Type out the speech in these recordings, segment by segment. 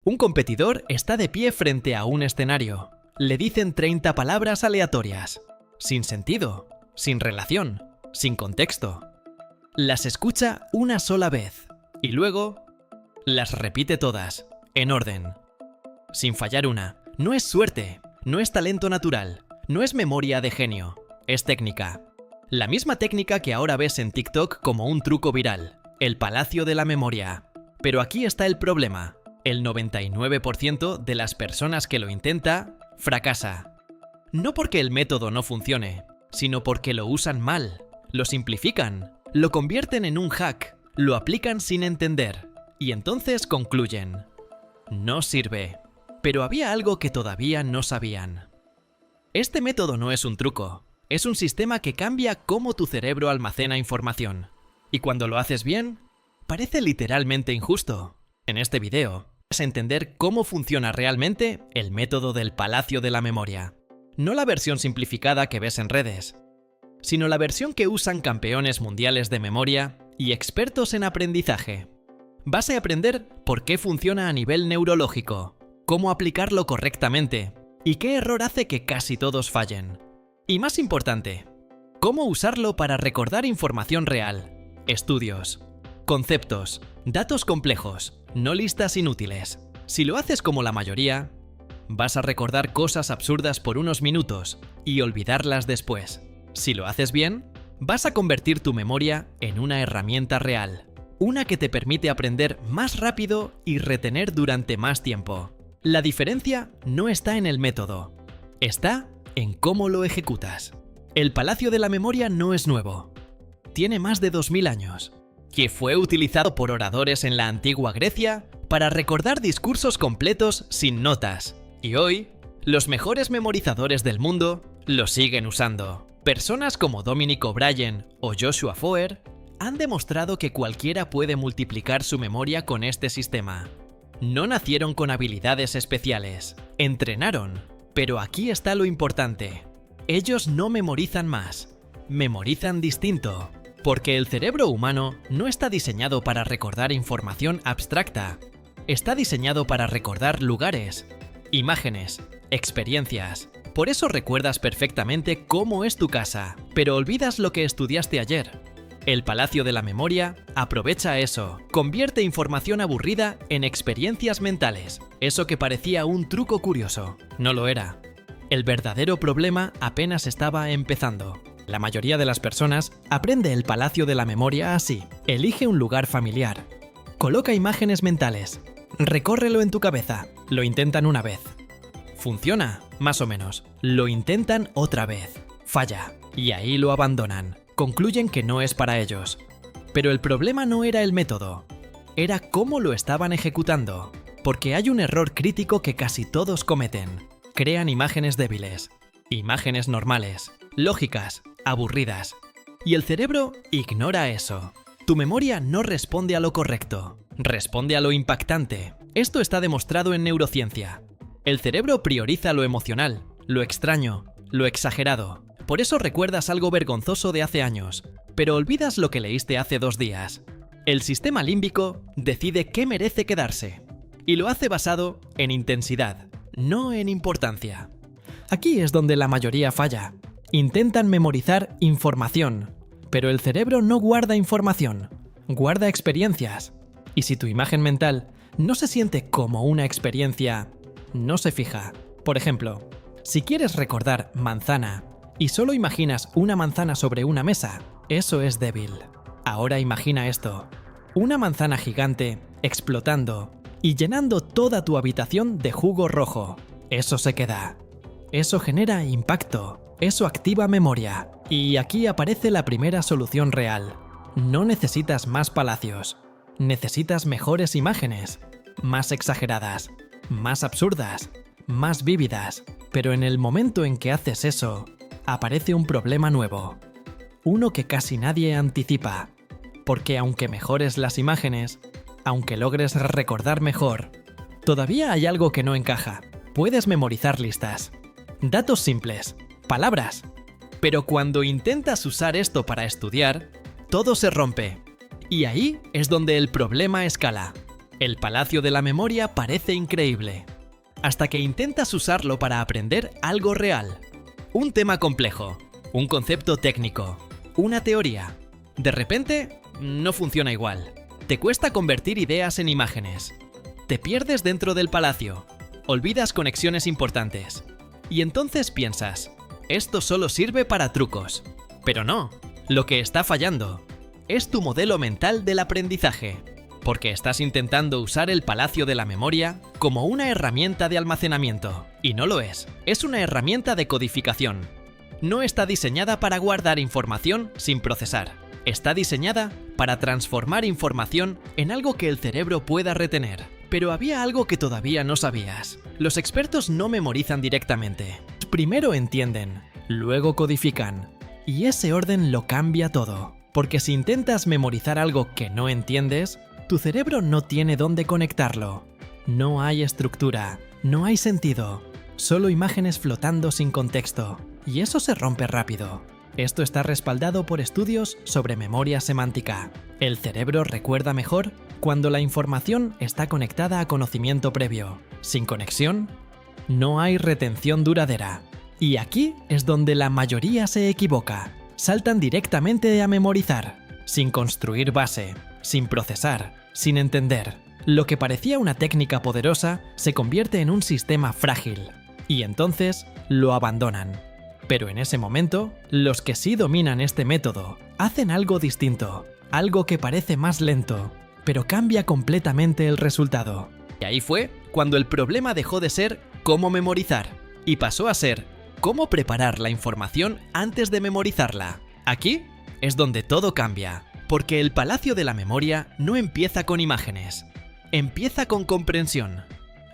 Un competidor está de pie frente a un escenario. Le dicen 30 palabras aleatorias, sin sentido, sin relación, sin contexto. Las escucha una sola vez y luego las repite todas, en orden, sin fallar una. No es suerte, no es talento natural, no es memoria de genio, es técnica. La misma técnica que ahora ves en TikTok como un truco viral, el palacio de la memoria. Pero aquí está el problema. El 99% de las personas que lo intenta, fracasa. No porque el método no funcione, sino porque lo usan mal, lo simplifican, lo convierten en un hack, lo aplican sin entender, y entonces concluyen: no sirve. Pero había algo que todavía no sabían. Este método no es un truco, es un sistema que cambia cómo tu cerebro almacena información. Y cuando lo haces bien, parece literalmente injusto. En este video, vas a entender cómo funciona realmente el método del palacio de la memoria. No la versión simplificada que ves en redes, sino la versión que usan campeones mundiales de memoria y expertos en aprendizaje. Vas a aprender por qué funciona a nivel neurológico, cómo aplicarlo correctamente y qué error hace que casi todos fallen. Y más importante, cómo usarlo para recordar información real, estudios, conceptos, datos complejos, no listas inútiles. Si lo haces como la mayoría, vas a recordar cosas absurdas por unos minutos y olvidarlas después. Si lo haces bien, vas a convertir tu memoria en una herramienta real, una que te permite aprender más rápido y retener durante más tiempo. La diferencia no está en el método, está en cómo lo ejecutas. El palacio de la memoria no es nuevo. Tiene más de 2000 años, que fue utilizado por oradores en la antigua Grecia para recordar discursos completos sin notas. Y hoy, los mejores memorizadores del mundo lo siguen usando. Personas como Dominic O'Brien o Joshua Foer han demostrado que cualquiera puede multiplicar su memoria con este sistema. No nacieron con habilidades especiales, entrenaron. Pero aquí está lo importante. Ellos no memorizan más, memorizan distinto. Porque el cerebro humano no está diseñado para recordar información abstracta. Está diseñado para recordar lugares, imágenes, experiencias. Por eso recuerdas perfectamente cómo es tu casa, pero olvidas lo que estudiaste ayer. El palacio de la memoria aprovecha eso, convierte información aburrida en experiencias mentales. Eso que parecía un truco curioso, no lo era. El verdadero problema apenas estaba empezando. La mayoría de las personas aprende el palacio de la memoria así. Elige un lugar familiar. Coloca imágenes mentales. Recórrelo en tu cabeza. Lo intentan una vez. Funciona, más o menos. Lo intentan otra vez. Falla. Y ahí lo abandonan. Concluyen que no es para ellos. Pero el problema no era el método. Era cómo lo estaban ejecutando. Porque hay un error crítico que casi todos cometen. Crean imágenes débiles. Imágenes normales. Lógicas. Aburridas. Y el cerebro ignora eso. Tu memoria no responde a lo correcto, responde a lo impactante. Esto está demostrado en neurociencia. El cerebro prioriza lo emocional, lo extraño, lo exagerado. Por eso recuerdas algo vergonzoso de hace años, pero olvidas lo que leíste hace 2 días. El sistema límbico decide qué merece quedarse, y lo hace basado en intensidad, no en importancia. Aquí es donde la mayoría falla. Intentan memorizar información, pero el cerebro no guarda información, guarda experiencias. Y si tu imagen mental no se siente como una experiencia, no se fija. Por ejemplo, si quieres recordar manzana y solo imaginas una manzana sobre una mesa, eso es débil. Ahora imagina esto: una manzana gigante explotando y llenando toda tu habitación de jugo rojo. Eso se queda. Eso genera impacto. Eso activa memoria. Y aquí aparece la primera solución real. No necesitas más palacios. Necesitas mejores imágenes. Más exageradas. Más absurdas. Más vívidas. Pero en el momento en que haces eso, aparece un problema nuevo. Uno que casi nadie anticipa. Porque aunque mejores las imágenes, aunque logres recordar mejor, todavía hay algo que no encaja. Puedes memorizar listas. Datos simples. Palabras. Pero cuando intentas usar esto para estudiar, todo se rompe. Y ahí es donde el problema escala. El palacio de la memoria parece increíble, hasta que intentas usarlo para aprender algo real. Un tema complejo, un concepto técnico, una teoría. De repente, no funciona igual. Te cuesta convertir ideas en imágenes. Te pierdes dentro del palacio. Olvidas conexiones importantes. Y entonces piensas, esto solo sirve para trucos. Pero no, lo que está fallando es tu modelo mental del aprendizaje, porque estás intentando usar el palacio de la memoria como una herramienta de almacenamiento, y no lo es. Es una herramienta de codificación. No está diseñada para guardar información sin procesar. Está diseñada para transformar información en algo que el cerebro pueda retener. Pero había algo que todavía no sabías. Los expertos no memorizan directamente. Primero entienden, luego codifican. Y ese orden lo cambia todo. Porque si intentas memorizar algo que no entiendes, tu cerebro no tiene dónde conectarlo. No hay estructura, no hay sentido, solo imágenes flotando sin contexto. Y eso se rompe rápido. Esto está respaldado por estudios sobre memoria semántica. El cerebro recuerda mejor cuando la información está conectada a conocimiento previo. Sin conexión, no hay retención duradera. Y aquí es donde la mayoría se equivoca. Saltan directamente a memorizar, sin construir base, sin procesar, sin entender. Lo que parecía una técnica poderosa se convierte en un sistema frágil. Y entonces lo abandonan. Pero en ese momento, los que sí dominan este método hacen algo distinto, algo que parece más lento, pero cambia completamente el resultado. Y ahí fue cuando el problema dejó de ser cómo memorizar y pasó a ser cómo preparar la información antes de memorizarla. Aquí es donde todo cambia, porque el palacio de la memoria no empieza con imágenes, empieza con comprensión.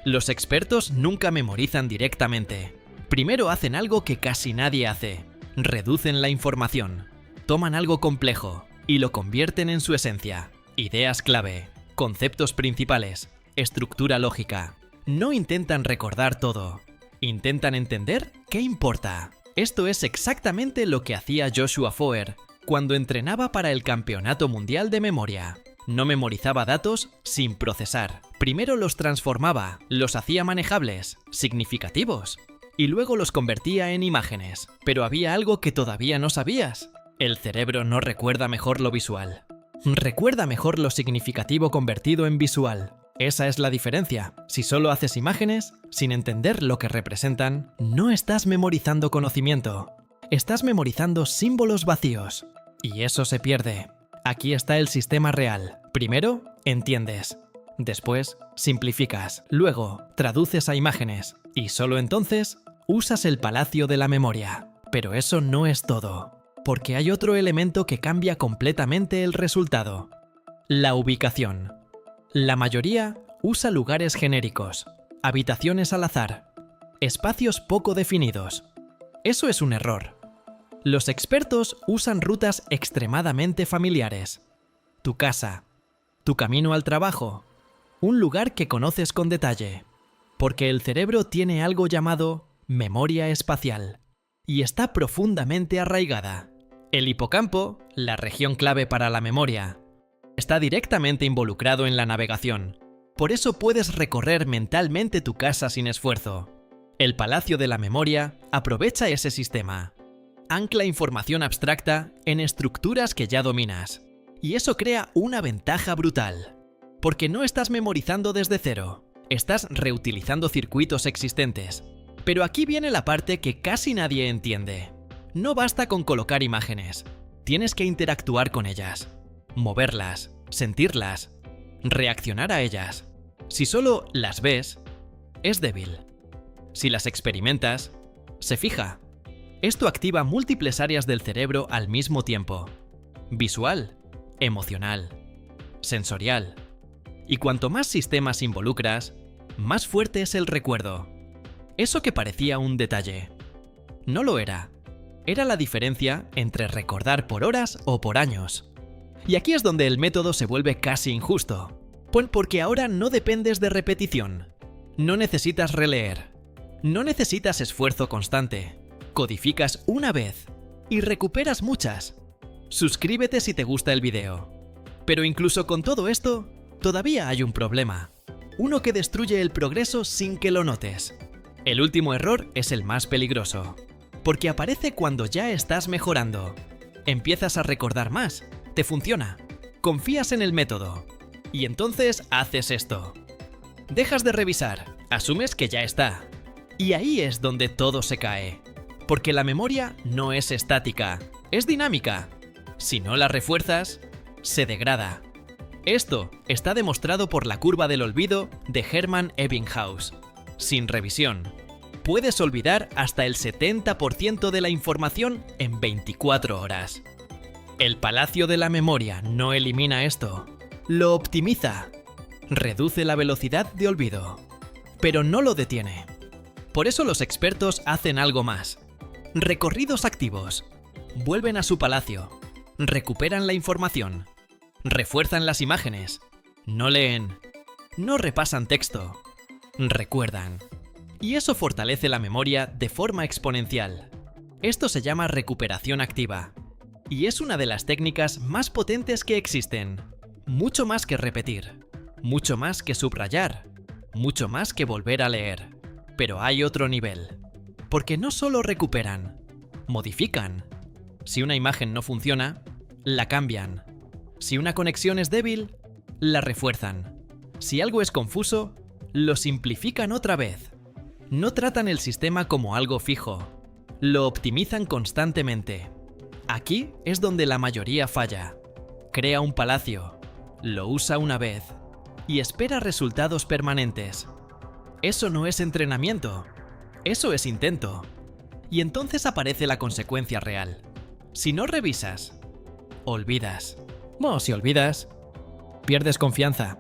Los expertos nunca memorizan directamente. Primero hacen algo que casi nadie hace. Reducen la información. Toman algo complejo y lo convierten en su esencia. Ideas clave, conceptos principales, estructura lógica. No intentan recordar todo. Intentan entender qué importa. Esto es exactamente lo que hacía Joshua Foer cuando entrenaba para el Campeonato Mundial de Memoria. No memorizaba datos sin procesar. Primero los transformaba, los hacía manejables, significativos, y luego los convertía en imágenes. Pero había algo que todavía no sabías. El cerebro no recuerda mejor lo visual. Recuerda mejor lo significativo convertido en visual. Esa es la diferencia. Si solo haces imágenes, sin entender lo que representan, no estás memorizando conocimiento. Estás memorizando símbolos vacíos. Y eso se pierde. Aquí está el sistema real. Primero, entiendes. Después, simplificas. Luego, traduces a imágenes. Y solo entonces, usas el palacio de la memoria. Pero eso no es todo. Porque hay otro elemento que cambia completamente el resultado. La ubicación. La mayoría usa lugares genéricos, habitaciones al azar, espacios poco definidos. Eso es un error. Los expertos usan rutas extremadamente familiares. Tu casa, tu camino al trabajo, un lugar que conoces con detalle. Porque el cerebro tiene algo llamado memoria espacial y está profundamente arraigada. El hipocampo, la región clave para la memoria, está directamente involucrado en la navegación. Por eso puedes recorrer mentalmente tu casa sin esfuerzo. El palacio de la memoria aprovecha ese sistema. Ancla información abstracta en estructuras que ya dominas. Y eso crea una ventaja brutal. Porque no estás memorizando desde cero. Estás reutilizando circuitos existentes. Pero aquí viene la parte que casi nadie entiende. No basta con colocar imágenes. Tienes que interactuar con ellas. Moverlas, sentirlas, reaccionar a ellas. Si solo las ves, es débil. Si las experimentas, se fija. Esto activa múltiples áreas del cerebro al mismo tiempo. Visual, emocional, sensorial. Y cuanto más sistemas involucras, más fuerte es el recuerdo. Eso que parecía un detalle, no lo era. Era la diferencia entre recordar por horas o por años. Y aquí es donde el método se vuelve casi injusto. Porque ahora no dependes de repetición. No necesitas releer. No necesitas esfuerzo constante. Codificas una vez y recuperas muchas. Suscríbete si te gusta el video. Pero incluso con todo esto, Todavía hay un problema. Uno que destruye el progreso sin que lo notes. El último error es el más peligroso, porque aparece cuando ya estás mejorando. Empiezas a recordar más, te funciona, confías en el método, y entonces haces esto. Dejas de revisar, asumes que ya está. Y ahí es donde todo se cae. Porque la memoria no es estática, es dinámica. Si no la refuerzas, se degrada. Esto está demostrado por la curva del olvido de Hermann Ebbinghaus. Sin revisión, puedes olvidar hasta el 70% de la información en 24 horas. El palacio de la memoria no elimina esto, lo optimiza. Reduce la velocidad de olvido, pero no lo detiene. Por eso los expertos hacen algo más. Recorridos activos. Vuelven a su palacio. Recuperan la información. Refuerzan las imágenes. No leen. No repasan texto. Recuerdan. Y eso fortalece la memoria de forma exponencial. Esto se llama recuperación activa. Y es una de las técnicas más potentes que existen. Mucho más que repetir. Mucho más que subrayar. Mucho más que volver a leer. Pero hay otro nivel. Porque no solo recuperan, modifican. Si una imagen no funciona, la cambian. Si una conexión es débil, la refuerzan. Si algo es confuso, lo simplifican otra vez. No tratan el sistema como algo fijo. Lo optimizan constantemente. Aquí es donde la mayoría falla. Crea un palacio, lo usa una vez y espera resultados permanentes. Eso no es entrenamiento. Eso es intento. Y entonces aparece la consecuencia real. Si no revisas, olvidas. Bueno, si olvidas, pierdes confianza.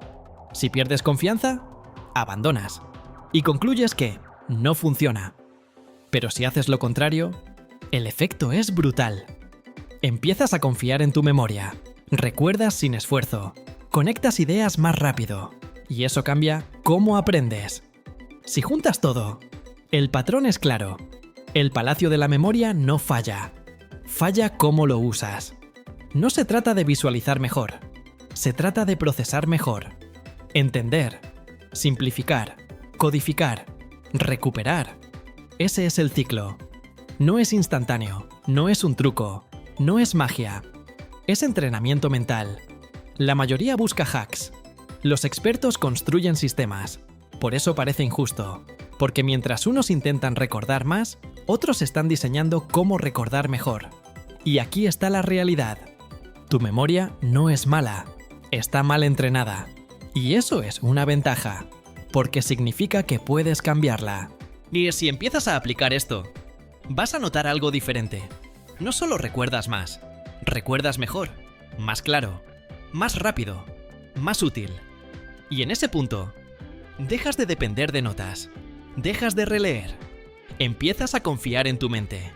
Si pierdes confianza, abandonas. Y concluyes que no funciona. Pero si haces lo contrario, el efecto es brutal. Empiezas a confiar en tu memoria. Recuerdas sin esfuerzo. Conectas ideas más rápido. Y eso cambia cómo aprendes. Si juntas todo, el patrón es claro. El palacio de la memoria no falla. Falla cómo lo usas. No se trata de visualizar mejor. Se trata de procesar mejor. Entender. Simplificar. Codificar. Recuperar. Ese es el ciclo. No es instantáneo. No es un truco. No es magia. Es entrenamiento mental. La mayoría busca hacks. Los expertos construyen sistemas. Por eso parece injusto. Porque mientras unos intentan recordar más, otros están diseñando cómo recordar mejor. Y aquí está la realidad. Tu memoria no es mala. Está mal entrenada. Y eso es una ventaja. Porque significa que puedes cambiarla. Y si empiezas a aplicar esto, vas a notar algo diferente. No solo recuerdas más, recuerdas mejor, más claro, más rápido, más útil. Y en ese punto, dejas de depender de notas, dejas de releer, empiezas a confiar en tu mente.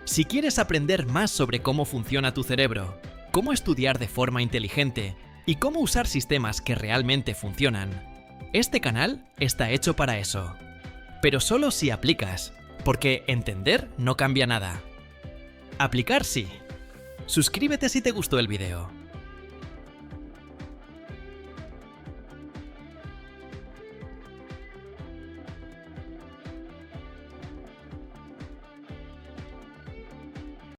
Si quieres aprender más sobre cómo funciona tu cerebro, cómo estudiar de forma inteligente y cómo usar sistemas que realmente funcionan, este canal está hecho para eso. Pero solo si aplicas, porque entender no cambia nada. Aplicar sí. Suscríbete si te gustó el video.